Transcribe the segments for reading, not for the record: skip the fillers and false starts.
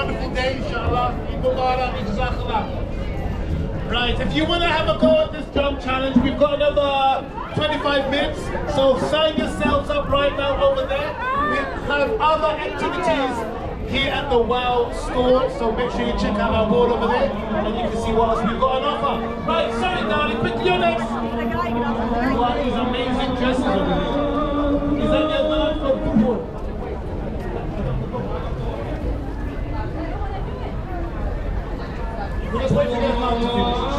wonderful day, inshallah. Right, if you want to have a go at this jump challenge, we've got another 25 minutes. So sign yourselves up right now over there. We have other activities here at the WOW store, so make sure you check out our board over there and you can see what else we've got on offer. Right, sorry darling, quickly your next. What is amazing dresses over here? Is that your man from football? We'll just wait for their mouth to finish.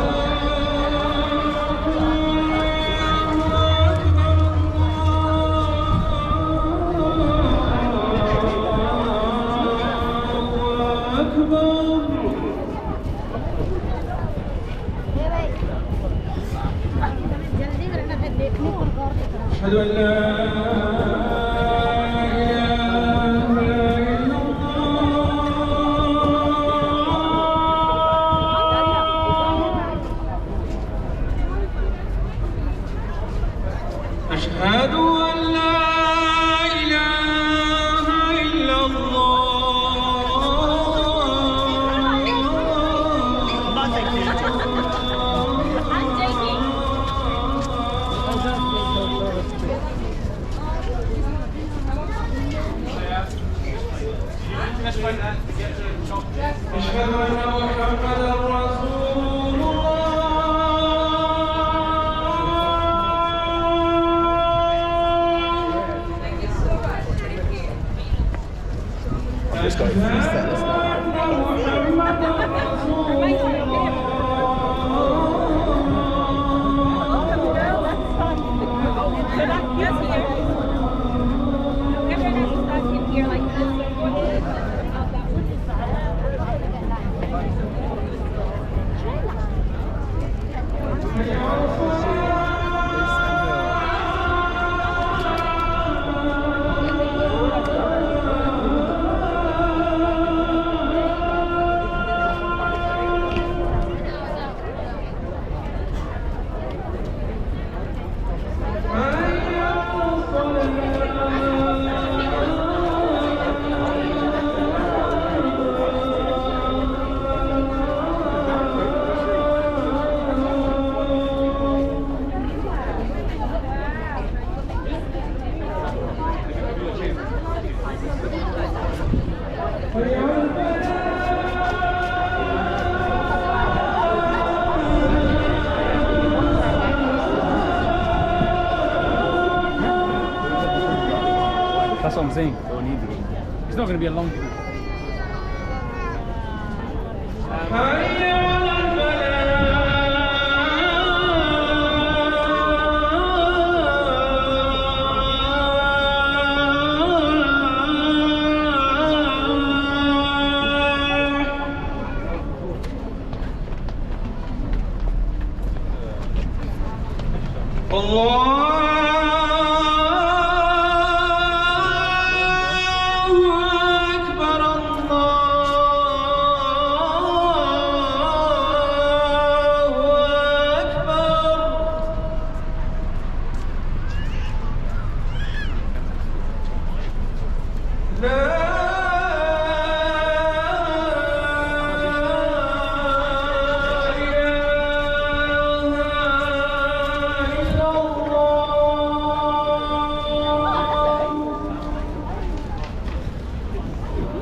أشهد أن لا Let's go. That's what I'm saying. It's not going to be a long thing.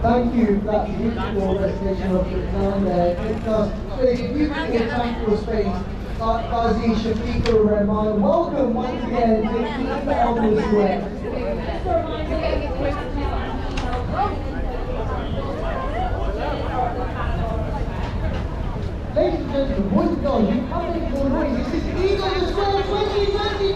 Thank you, that beautiful restoration of the town there. It does a beautiful, tranquil space. Qazi Shafiqur Rahman, welcome once again to the Elbow Square. Ladies and gentlemen, boys and girls, you come in for the race. This is Eagle Square 2025!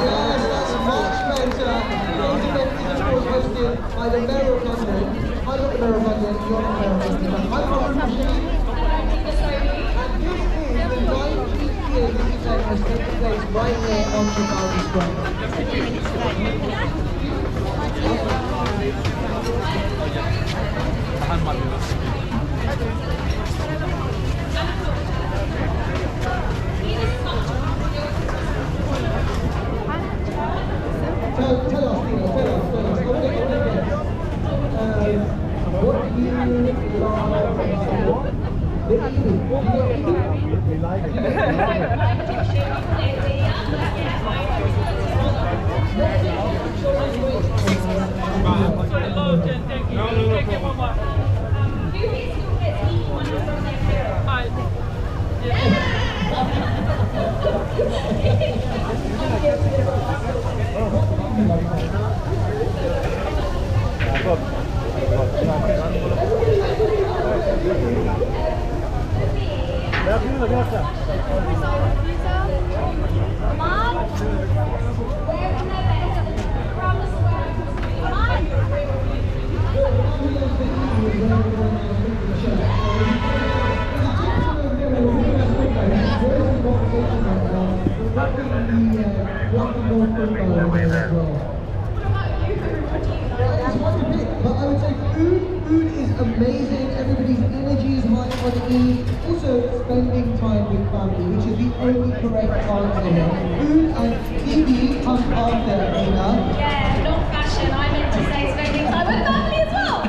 Yes, that's much better. Ladies and gentlemen, this was hosted by the Mayor of London. I'm not the Mayor of London, you're not the Mayor of London. I'm Rashid. And this is the 19th year this event has taken place right here on Trafalgar Square. Tell us, Tina, tell us. What do you love about the evening? We like it. But I would say food is amazing, everybody's energy is high on E. Also spending time with family, which is the only correct answer here. Food and TV come after, Nina. Yeah, not fashion, I meant to say spending time with family as well.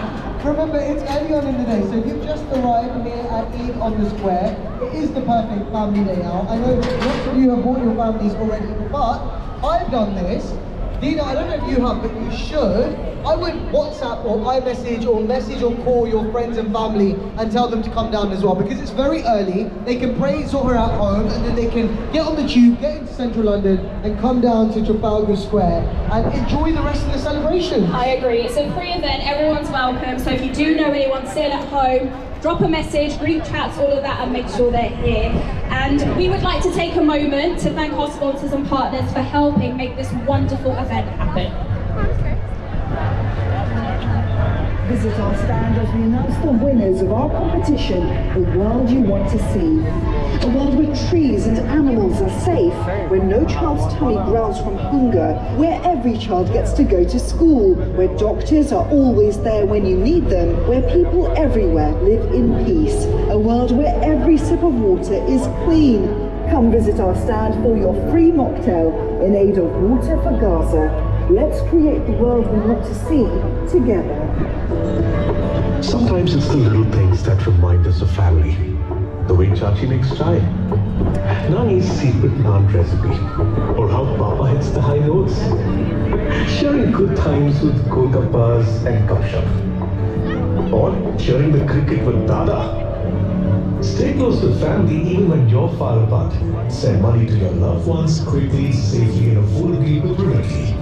Remember, it's early on in the day, so if you've just arrived here at Eid on the Square, it is the perfect family day out. I know lots of you have brought your families already, but I've done this. Dina, I don't know if you have, but you should. I would WhatsApp or iMessage or message or call your friends and family and tell them to come down as well, because it's very early. They can pray Zohar at home and then they can get on the tube, get into central London and come down to Trafalgar Square and enjoy the rest of the celebration. I agree, it's a free event, everyone's welcome, so if you do know anyone still at home, drop a message, group chats, all of that, and make sure they're here. And we would like to take a moment to thank our sponsors and partners for helping make this wonderful event happen. Visit our stand as we announce the winners of our competition, The World You Want to See. A world where trees and animals are safe, where no child's tummy growls from hunger, where every child gets to go to school, where doctors are always there when you need them, where people everywhere live in peace. A world where every sip of water is clean. Come visit our stand for your free mocktail in aid of Water for Gaza. Let's create the world we want to see together. Sometimes it's the little things that remind us of family. The way Chachi makes chai, Nani's secret naan recipe, or how Papa hits the high notes. Sharing good times with Golgappas and Kapshap. Or sharing the cricket with Dada. Stay close to family even when you're far apart. Send money to your loved ones quickly, safely, and affordably with Remitly.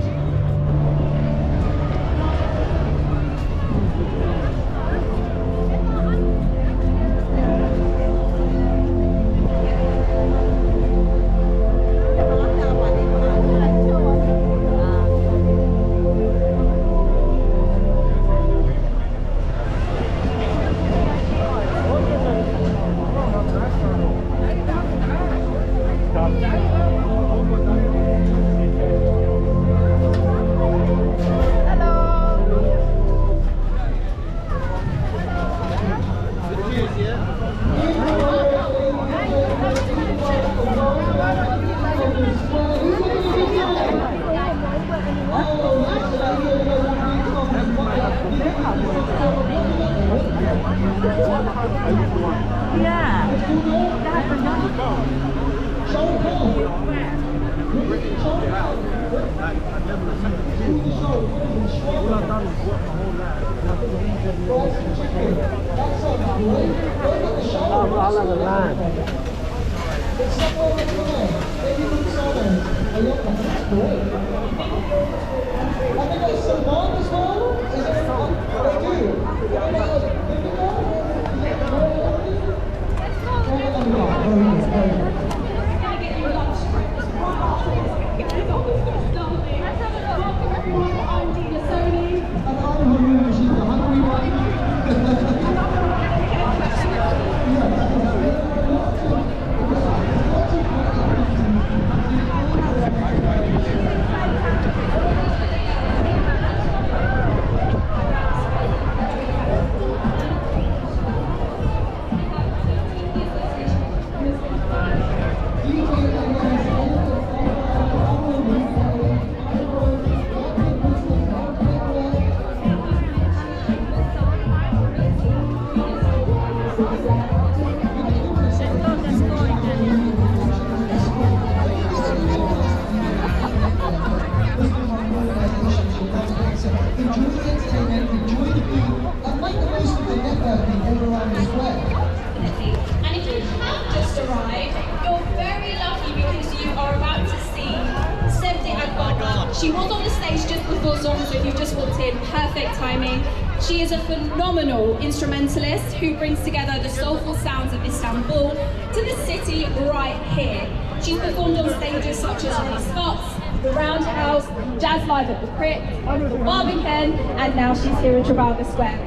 perfect timing. She is a phenomenal instrumentalist who brings together the soulful sounds of Istanbul to the city right here. She's performed on stages such as Ronnie Scott's, the Roundhouse, Jazz Live at the Crypt, the Barbican, and now she's here in Trafalgar Square.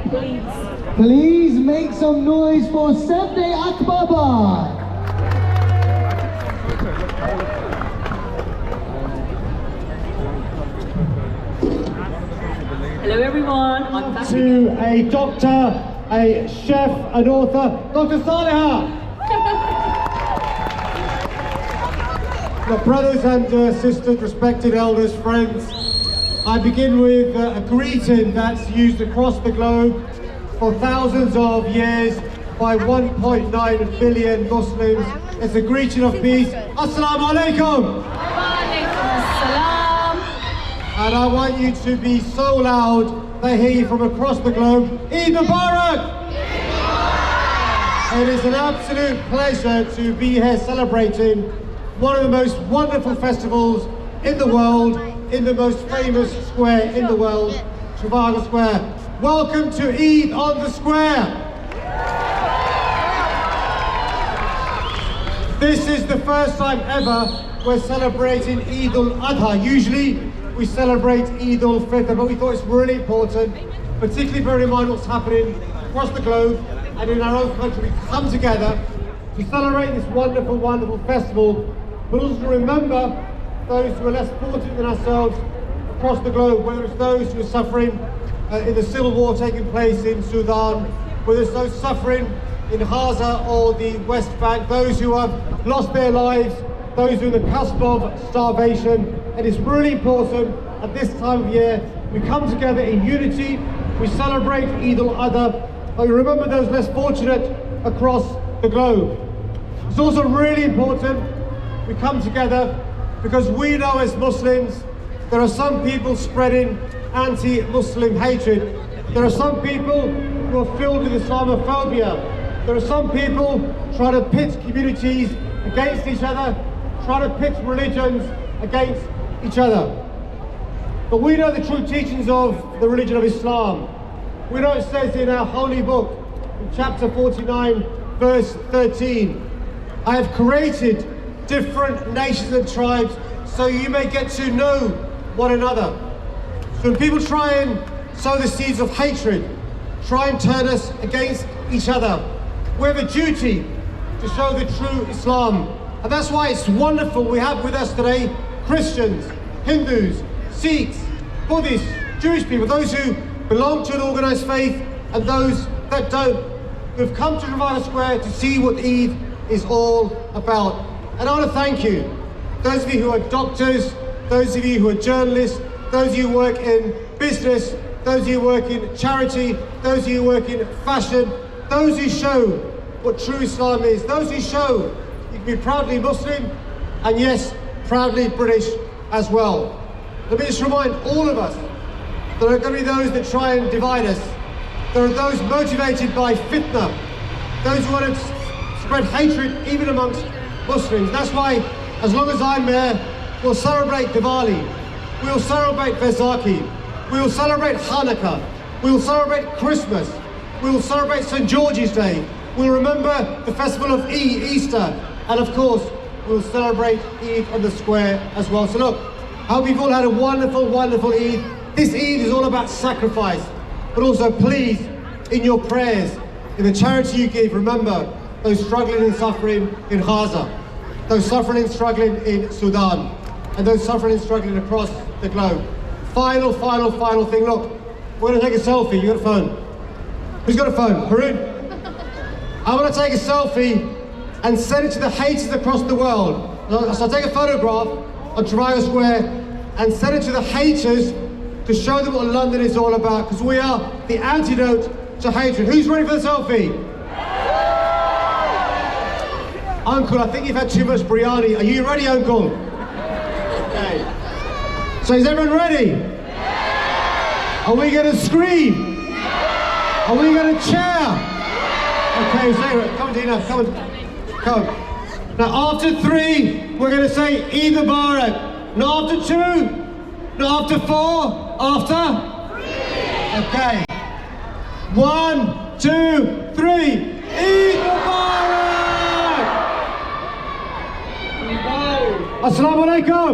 Please make some noise for Sabde Akbaba. Hello everyone, I'm back to a doctor, a chef, an author, Dr. Saliha. Look, brothers and sisters, respected elders, friends, I begin with a greeting that's used across the globe for thousands of years by 1.9 billion Muslims. It's a greeting of peace. Assalamu alaikum. And I want you to be so loud they hear you from across the globe. Eid Mubarak! It is an absolute pleasure to be here celebrating one of the most wonderful festivals in the world, in the most famous square in the world, Trafalgar Square. Welcome to Eid on the Square. This is the first time ever we're celebrating Eid al-Adha. Usually we celebrate Eid al-Fitr, but we thought it's really important, particularly bearing in mind what's happening across the globe and in our own country. We come together to celebrate this wonderful, wonderful festival, but also to remember those who are less fortunate than ourselves across the globe, whether it's those who are suffering in the civil war taking place in Sudan, whether it's those suffering in Gaza or the West Bank, those who have lost their lives, those who are in the cusp of starvation. And it's really important at this time of year, we come together in unity, we celebrate Eid al-Adha, and we remember those less fortunate across the globe. It's also really important we come together because we know as Muslims, there are some people spreading anti-Muslim hatred. There are some people who are filled with Islamophobia. There are some people trying to pit communities against each other, trying to pit religions against each other. But we know the true teachings of the religion of Islam. We know it says in our holy book, in chapter 49, verse 13, I have created different nations and tribes so you may get to know one another. So when people try and sow the seeds of hatred, try and turn us against each other, we have a duty to show the true Islam. And that's why it's wonderful we have with us today Christians, Hindus, Sikhs, Buddhists, Jewish people, those who belong to an organised faith and those that don't, who've come to Trafalgar Square to see what Eid is all about. And I want to thank you, those of you who are doctors, those of you who are journalists, those of you who work in business, those of you who work in charity, those of you who work in fashion, those who show what true Islam is, those who show you can be proudly Muslim and yes, proudly British as well. Let me just remind all of us, there are going to be those that try and divide us. There are those motivated by fitna, those who want to spread hatred even amongst Muslims. That's why, as long as I'm there, we'll celebrate Diwali, we'll celebrate Vaisakhi, we will celebrate Hanukkah, we will celebrate Christmas, we will celebrate St. George's Day, we'll remember the festival of Easter, and of course, we'll celebrate Eid on the Square as well. So look, I hope you've all had a wonderful, wonderful Eid. This Eid is all about sacrifice, but also please, in your prayers, in the charity you give, remember those struggling and suffering in Gaza, those suffering and struggling in Sudan, and those suffering and struggling across the globe. Final thing, look, we're gonna take a selfie. You got a phone? Who's got a phone? Haroon? I wanna take a selfie and send it to the haters across the world. So I'll take a photograph on Trafalgar Square and send it to the haters to show them what London is all about, because we are the antidote to hatred. Who's ready for the selfie? Uncle, I think you've had too much biryani. Are you ready, Uncle? Okay. So is everyone ready? Are we going to scream? Are we going to cheer? Okay, say it. Come on, Dina. Come on. Come. Now, after 3, we're going to say Eid Mubarak. Not after 2. Not after 4. After 3. Okay. 1, 2, 3. Eid Mubarak! Assalamu alaikum.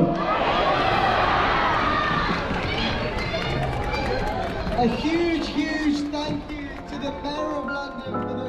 A huge thank you to the Mayor of London for the